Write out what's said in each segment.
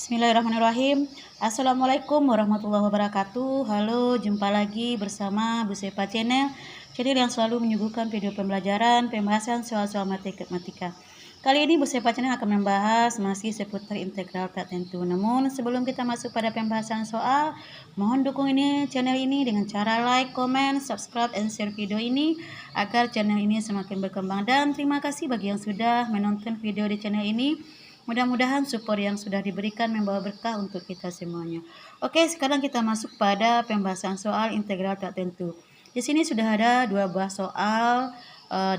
Bismillahirrahmanirrahim. Assalamualaikum warahmatullahi wabarakatuh. Halo, jumpa lagi bersama Bu Sepa Channel yang selalu menyuguhkan video pembelajaran, pembahasan soal-soal matematika. Kali ini Bu Sepa Channel akan membahas masih seputar integral tak tentu. Namun sebelum kita masuk pada pembahasan soal, mohon dukung channel ini dengan cara like, comment, subscribe, and share video ini agar channel ini semakin berkembang. Dan terima kasih bagi yang sudah menonton video di channel ini. Mudah-mudahan support yang sudah diberikan membawa berkah untuk kita semuanya. Oke, sekarang kita masuk pada pembahasan soal integral tak tentu. Di sini sudah ada dua buah soal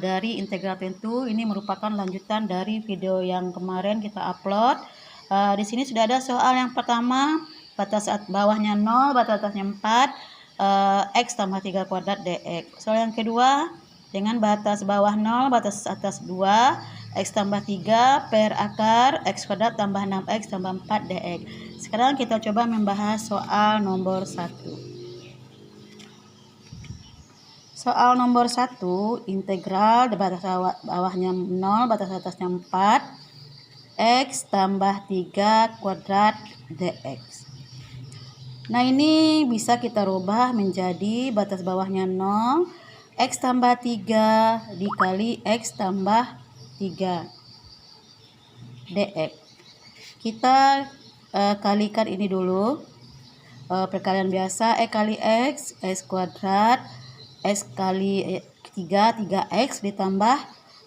dari integral tentu. Ini merupakan lanjutan dari video yang kemarin kita upload. Di sini sudah ada soal yang pertama, batas bawahnya 0, batas atasnya 4, x tambah 3 kuadrat dx. Soal yang kedua, dengan batas bawah 0, batas atas 2, x tambah 3 per akar x kuadrat tambah 6x tambah 4 dx. Sekarang kita coba membahas soal nomor 1. Soal nomor 1, integral batas bawahnya 0, batas atasnya 4, x tambah 3 kuadrat dx. Nah, ini bisa kita rubah menjadi batas bawahnya 0, x tambah 3 dikali x tambah 3 dx. Kita kalikan ini dulu, perkalian biasa, kali x kuadrat, x kali 3 3x ditambah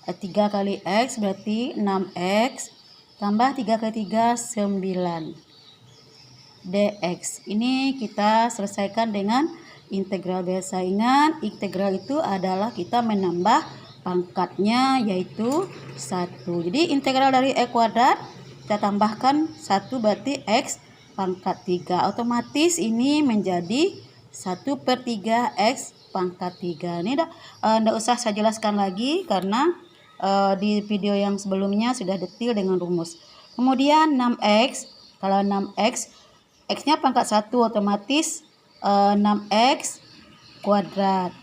3 kali x berarti 6x tambah 3 kali 3 9 dx. Ini kita selesaikan dengan integral biasa. Ingat, integral itu adalah kita menambah pangkatnya yaitu 1. Jadi integral dari x kuadrat kita tambahkan 1 berarti x pangkat 3. Otomatis ini menjadi 1/3 x pangkat 3. Ini tidak usah saya jelaskan lagi karena di video yang sebelumnya sudah detail dengan rumus. Kemudian 6x, kalau 6x, x-nya pangkat 1 otomatis 6x kuadrat.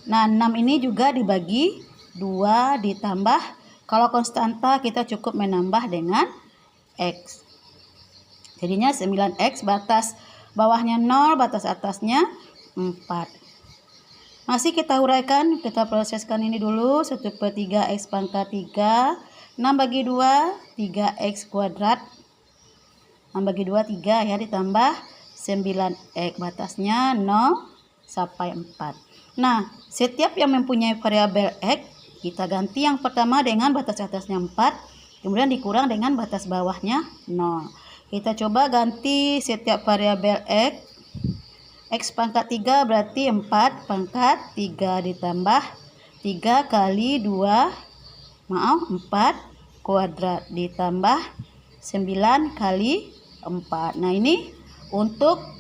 Nah, 6 ini juga dibagi 2 ditambah, kalau konstanta kita cukup menambah dengan x. Jadinya 9x, batas bawahnya 0, batas atasnya 4. Masih kita uraikan, kita proseskan ini dulu. 1/3 x pangkat 3, 6 bagi 2, 3x kuadrat. 6 bagi 2, 3 ya, ditambah 9x, batasnya 0 sampai 4. Nah, setiap yang mempunyai variabel x, kita ganti yang pertama dengan batas atasnya 4, kemudian dikurang dengan batas bawahnya 0. Kita coba ganti setiap variabel x pangkat 3 berarti 4 pangkat 3 ditambah 3 kali 4 kuadrat ditambah 9 kali 4. Nah, ini untuk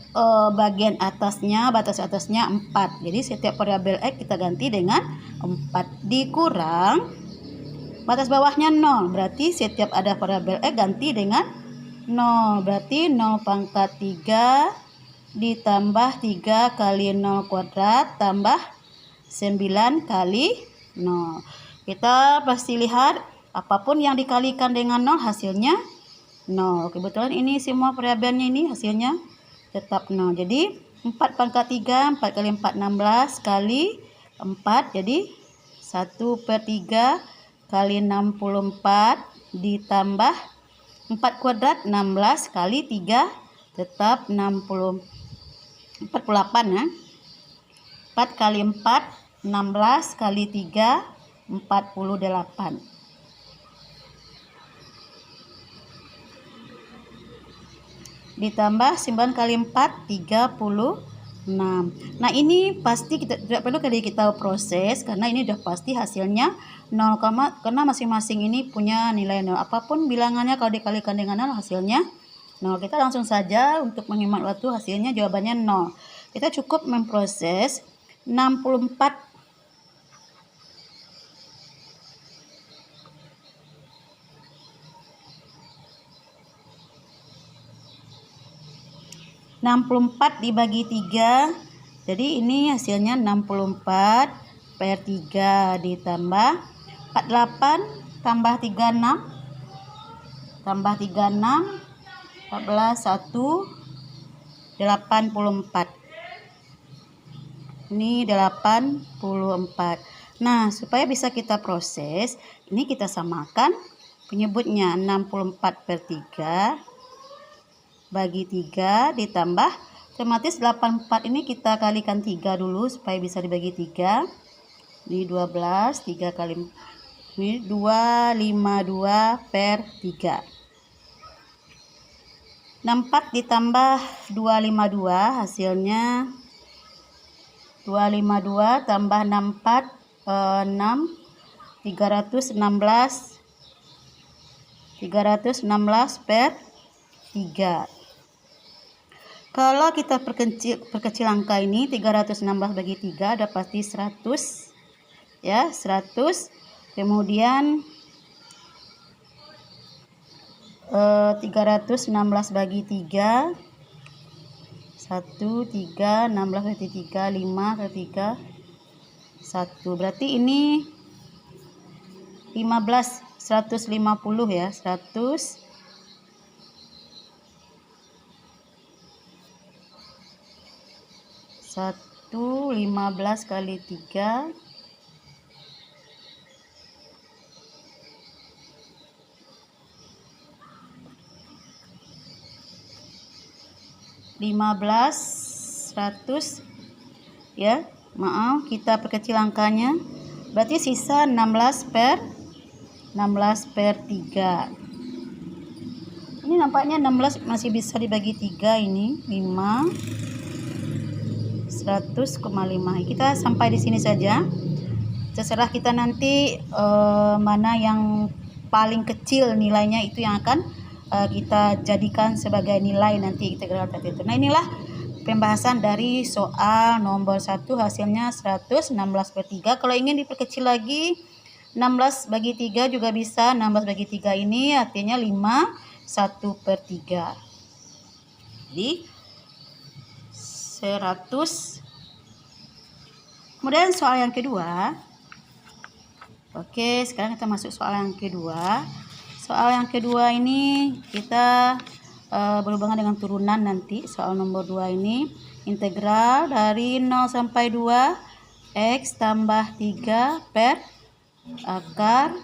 bagian atasnya, batas atasnya 4. Jadi setiap variabel x kita ganti dengan 4 dikurang batas bawahnya 0. Berarti setiap ada variabel x ganti dengan 0. Berarti 0 pangkat 3 ditambah 3 kali 0 kuadrat tambah 9 kali 0. Kita pasti lihat apapun yang dikalikan dengan 0 hasilnya 0. Kebetulan ini semua variabelnya ini hasilnya tetap 0. Jadi 4 pangkat 3, 4 kali 4 16 kali 4 jadi 1/3 kali 64 ditambah 4 kuadrat 16 kali 3 tetap 48 ya. 4 kali 4 16 kali 3 48. Ditambah 9 kali 4 36. Nah, ini pasti kita tidak perlu kita proses karena ini sudah pasti hasilnya 0, karena masing-masing ini punya nilai 0. Apapun bilangannya kalau dikalikan dengan 0 hasilnya 0. Kita langsung saja untuk menghemat waktu, hasilnya jawabannya 0. Kita cukup memproses 64 dibagi 3. Jadi ini hasilnya 64 per 3 ditambah 48 tambah 36 tambah 36 84. Ini 84. Nah, supaya bisa kita proses, ini kita samakan penyebutnya 64/3 bagi 3 ditambah otomatis 84 ini kita kalikan 3 dulu supaya bisa dibagi 3. Ini 12, 3 kali ini 252/3. 64 ditambah 252 hasilnya 252 tambah 64 6 316 316/3. Kalau kita perkecil angka ini 316 bagi 3 ada pasti 100 ya, 100. Kemudian 316 bagi 3 1 3 16 bagi 3 5 ke 3 1, berarti ini 15 150 ya, 100 15 kali 3 15 100 ya. Maaf, kita perkecil angkanya. Berarti sisa 16/3. Ini nampaknya 16 masih bisa dibagi 3 ini. 5 100,5. Kita sampai di sini saja. Terserah kita nanti mana yang paling kecil nilainya itu yang akan kita jadikan sebagai nilai nanti integral tertentu. Nah, inilah pembahasan dari soal nomor 1, hasilnya 116/3. Kalau ingin diperkecil lagi 16 bagi 3 juga bisa. 16 bagi 3 ini artinya 1/3. Jadi 100. Kemudian soal yang kedua. Oke, sekarang kita masuk soal yang kedua. Soal yang kedua ini kita berhubungan dengan turunan nanti. Soal nomor 2 ini integral dari 0 sampai 2 x tambah 3 per akar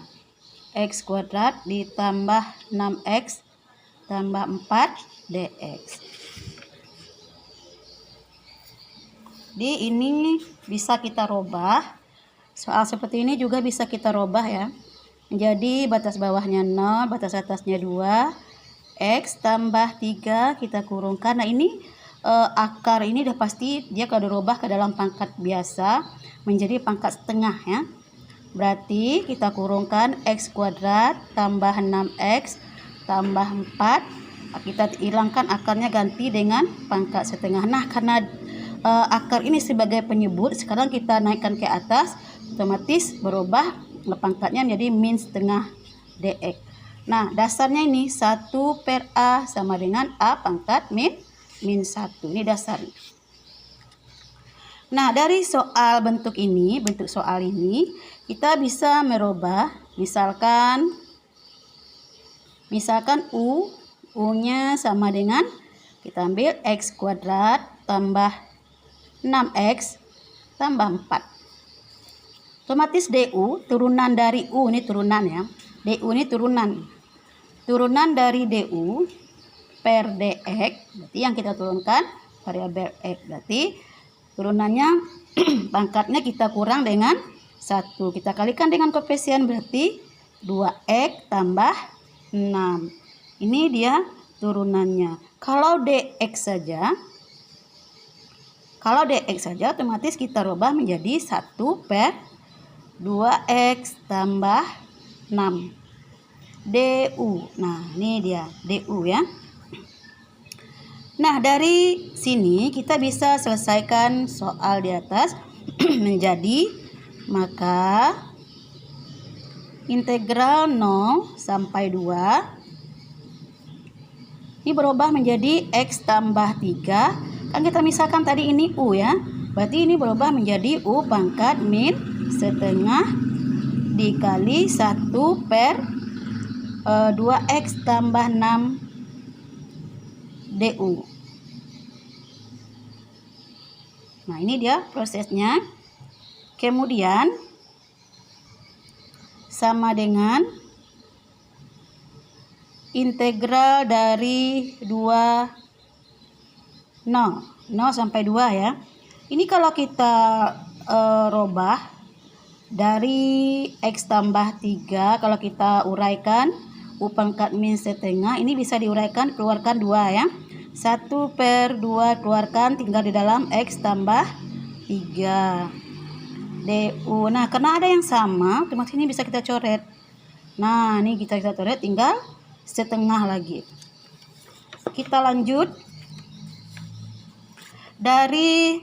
x kuadrat ditambah 6x tambah 4 dx. Di ini bisa kita robah. Soal seperti ini juga bisa kita robah ya. Jadi batas bawahnya 0, batas atasnya 2. X tambah 3 kita kurungkan. Nah, ini akar ini udah pasti dia kalau dirubah ke dalam pangkat biasa menjadi pangkat setengah ya. Berarti kita kurungkan x kuadrat tambah 6x tambah 4. Kita hilangkan akarnya, ganti dengan pangkat setengah. Nah, karena akar ini sebagai penyebut, sekarang kita naikkan ke atas, otomatis berubah pangkatnya menjadi min setengah dx. Nah, dasarnya ini 1/a sama dengan a pangkat min 1. Ini dasarnya. Nah, dari soal bentuk ini, bentuk soal ini, kita bisa merubah. Misalkan U-nya sama dengan, kita ambil x kuadrat tambah 6x tambah 4. Otomatis DU, turunan dari U, ini turunan ya. DU ini turunan dari DU per dx, berarti yang kita turunkan variabel x, berarti turunannya pangkatnya kita kurang dengan 1, kita kalikan dengan koefisien, berarti 2x tambah 6. Ini dia turunannya. Kalau dx saja otomatis kita rubah menjadi 1/2x tambah 6 du. Nah, ini dia du ya. Nah, dari sini kita bisa selesaikan soal di atas menjadi, maka integral 0 sampai 2 ini berubah menjadi x tambah 3. Kan kita misalkan tadi ini u ya. Berarti ini berubah menjadi u pangkat min setengah dikali 1/2x tambah 6 DU. Nah, ini dia prosesnya. Kemudian sama dengan integral dari 0 sampai 2 ya. Ini kalau kita robah dari X tambah 3, kalau kita uraikan U pangkat min setengah, ini bisa diuraikan, keluarkan 2 ya. 1/2 keluarkan, tinggal di dalam X tambah 3 DU. Nah, karena ada yang sama, otomatis ini bisa kita coret. Nah, ini kita coret, tinggal setengah lagi. Kita lanjut dari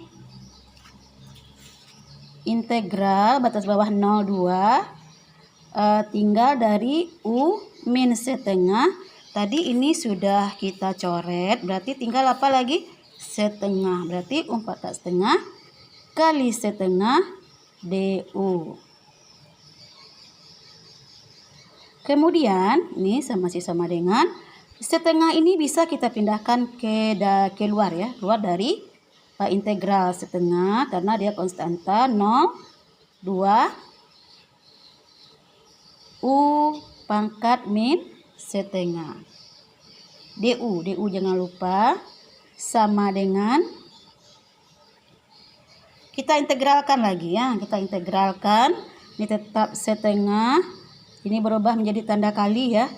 integral batas bawah 0,2, tinggal dari U min setengah. Tadi ini sudah kita coret, berarti tinggal apa lagi? Setengah. Berarti U pangkat setengah kali setengah DU. Kemudian ini masih sama dengan setengah, ini bisa kita pindahkan keluar ya, keluar dari integral setengah karena dia konstanta 0,2 U pangkat min setengah DU. DU jangan lupa sama dengan, kita integralkan lagi ya, kita integralkan, ini tetap setengah, ini berubah menjadi tanda kali ya.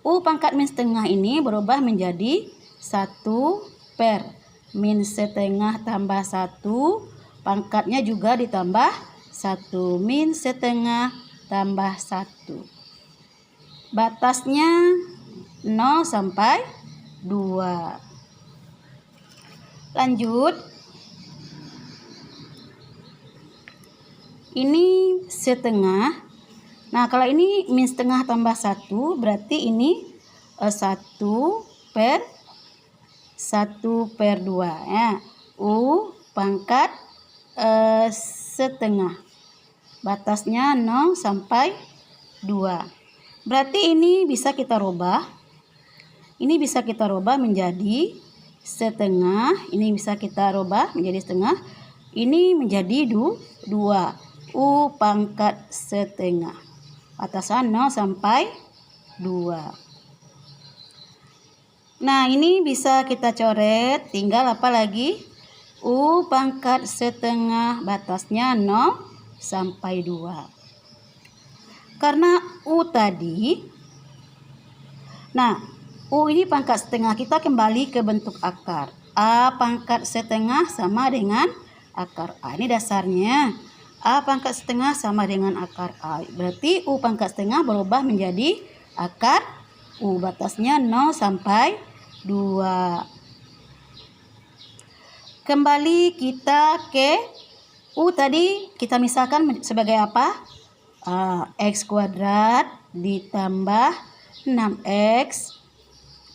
U pangkat min setengah ini berubah menjadi 1/min setengah tambah 1, pangkatnya juga ditambah 1, min setengah tambah 1. Batasnya 0 sampai 2. Lanjut. Ini setengah. Nah, kalau ini min setengah tambah 1, berarti ini 1/2 ya. U pangkat setengah. Batasnya 0 sampai 2. Berarti ini bisa kita rubah. Ini bisa kita rubah menjadi setengah. Ini bisa kita rubah menjadi setengah. Ini menjadi 2. U pangkat setengah. Batasan 0 sampai 2. Nah, ini bisa kita coret. Tinggal apa lagi? U pangkat setengah, batasnya 0 sampai 2. Karena U tadi, nah U ini pangkat setengah, kita kembali ke bentuk akar. A pangkat setengah sama dengan akar A. Ini dasarnya. A pangkat setengah sama dengan akar A. Berarti U pangkat setengah berubah menjadi akar U. Batasnya 0 sampai 2. Kembali kita ke U tadi, kita misalkan sebagai apa? X kuadrat ditambah 6X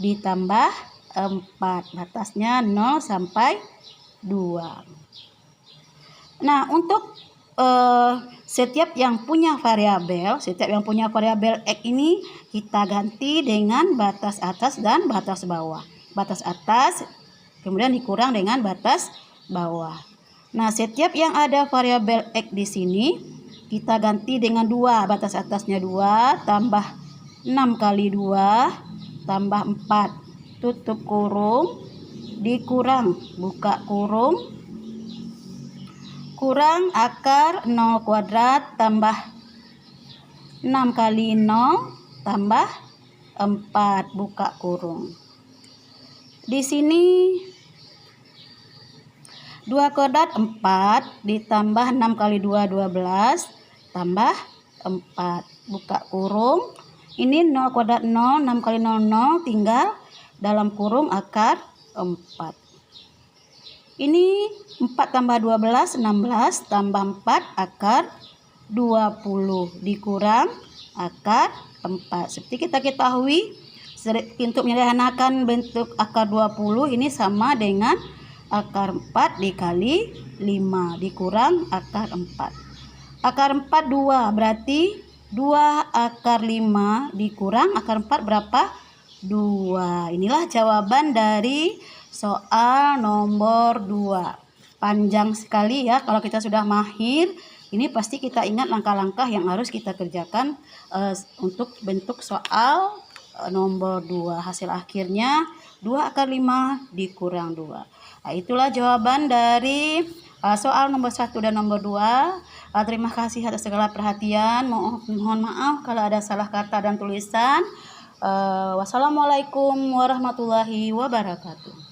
ditambah 4. Batasnya 0 sampai 2. Nah, untuk setiap yang punya variabel X ini kita ganti dengan batas atas dan batas bawah. Batas atas kemudian dikurang dengan batas bawah. Nah, setiap yang ada variabel X di sini kita ganti dengan 2. Batas atasnya 2 tambah 6 kali 2 tambah 4 tutup kurung dikurang buka kurung kurang akar 0 kuadrat tambah 6 kali 0 tambah 4 buka kurung. Di sini 2 kuadrat 4 ditambah 6 kali 2 12 tambah 4 buka kurung. Ini 0 kuadrat 0, 6 kali 0 0, tinggal dalam kurung akar 4. Ini 4 tambah 12 16 tambah 4 akar 20 dikurang akar 4. Seperti kita ketahui, untuk menyederhanakan bentuk akar 20 ini sama dengan akar 4 dikali 5 dikurang akar 4. Akar 4 2, berarti 2 akar 5 dikurang akar 4 berapa? Inilah jawaban dari soal nomor 2. Panjang sekali ya, kalau kita sudah mahir, ini pasti kita ingat langkah-langkah yang harus kita kerjakan untuk bentuk soal nomor 2. Hasil akhirnya 2 akar 5 dikurang 2. Nah, itulah jawaban dari soal nomor 1 dan nomor 2. Terima kasih atas segala perhatian. Mohon maaf kalau ada salah kata dan tulisan. Wassalamualaikum warahmatullahi wabarakatuh.